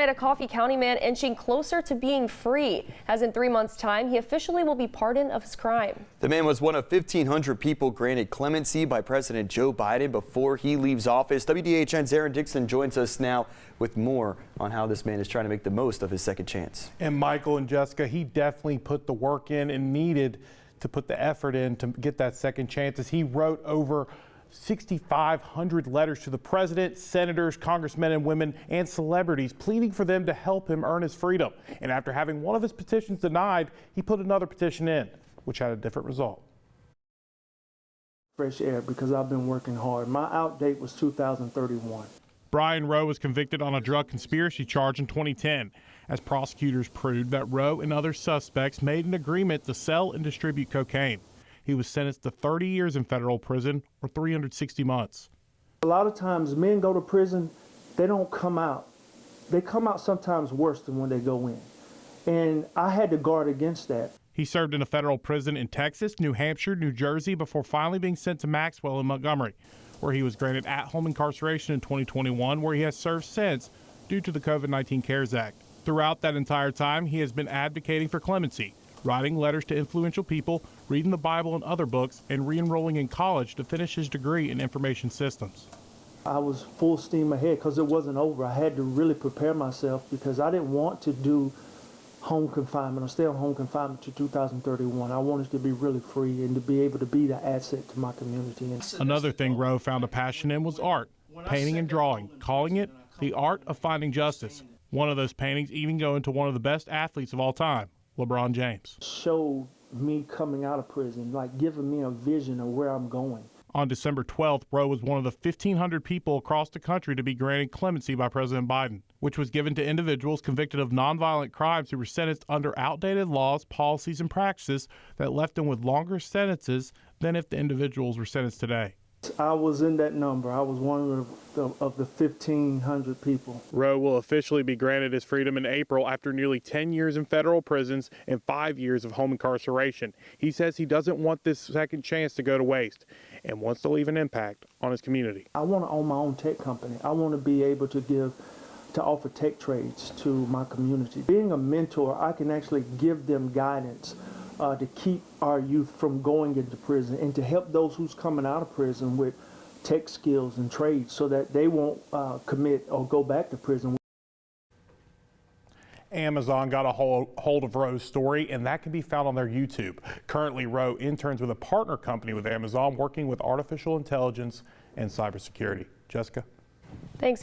Overnight, a Coffee County man inching closer to being free, as in 3 months' time, he officially will be pardoned of his crime. The man was one of 1,500 people granted clemency by President Joe Biden before he leaves office. WDHN's Aaron Dixon joins us now with more on how this man is trying to make the most of his second chance. And Michael and Jessica, he definitely put the work in and needed to put the effort in to get that second chance, as he wrote over 6,500 letters to the president, senators, congressmen and women, and celebrities, pleading for them to help him earn his freedom. And after having one of his petitions denied, he put another petition in, which had a different result. Fresh air, because I've been working hard. My out date was 2031. Brian Rowe was convicted on a drug conspiracy charge in 2010, as prosecutors proved that Rowe and other suspects made an agreement to sell and distribute cocaine. He was sentenced to 30 years in federal prison, or 360 months. A lot of times men go to prison, they don't come out. They come out sometimes worse than when they go in. And I had to guard against that. He served in a federal prison in Texas, New Hampshire, New Jersey before finally being sent to Maxwell in Montgomery, where he was granted at-home incarceration in 2021, where he has served since due to the COVID-19 CARES Act. Throughout that entire time, he has been advocating for clemency, writing letters to influential people, reading the Bible and other books, and re-enrolling in college to finish his degree in information systems. I was full steam ahead because it wasn't over. I had to really prepare myself because I didn't want to do home confinement or stay on home confinement to 2031. I wanted to be really free and to be able to be the asset to my community. Another thing Rowe found a passion in was art, painting and drawing, calling it the art of finding justice. One of those paintings even going to one of the best athletes of all time, LeBron James. Showed me coming out of prison, like giving me a vision of where I'm going. On December 12th, Rowe was one of the 1,500 people across the country to be granted clemency by President Biden, which was given to individuals convicted of nonviolent crimes who were sentenced under outdated laws, policies, and practices that left them with longer sentences than if the individuals were sentenced today. I was in that number. I was one of the 1,500 people. Rowe will officially be granted his freedom in April after nearly 10 years in federal prisons and 5 years of home incarceration. He says he doesn't want this second chance to go to waste and wants to leave an impact on his community. I want to own my own tech company. I want to be able to offer tech trades to my community. Being a mentor, I can actually give them guidance to keep our youth from going into prison and to help those who's coming out of prison with tech skills and trades so that they won't commit or go back to prison. Amazon got a hold of Rowe's story, and that can be found on their YouTube. Currently, Rowe interns with a partner company with Amazon working with artificial intelligence and cybersecurity. Jessica? Thanks.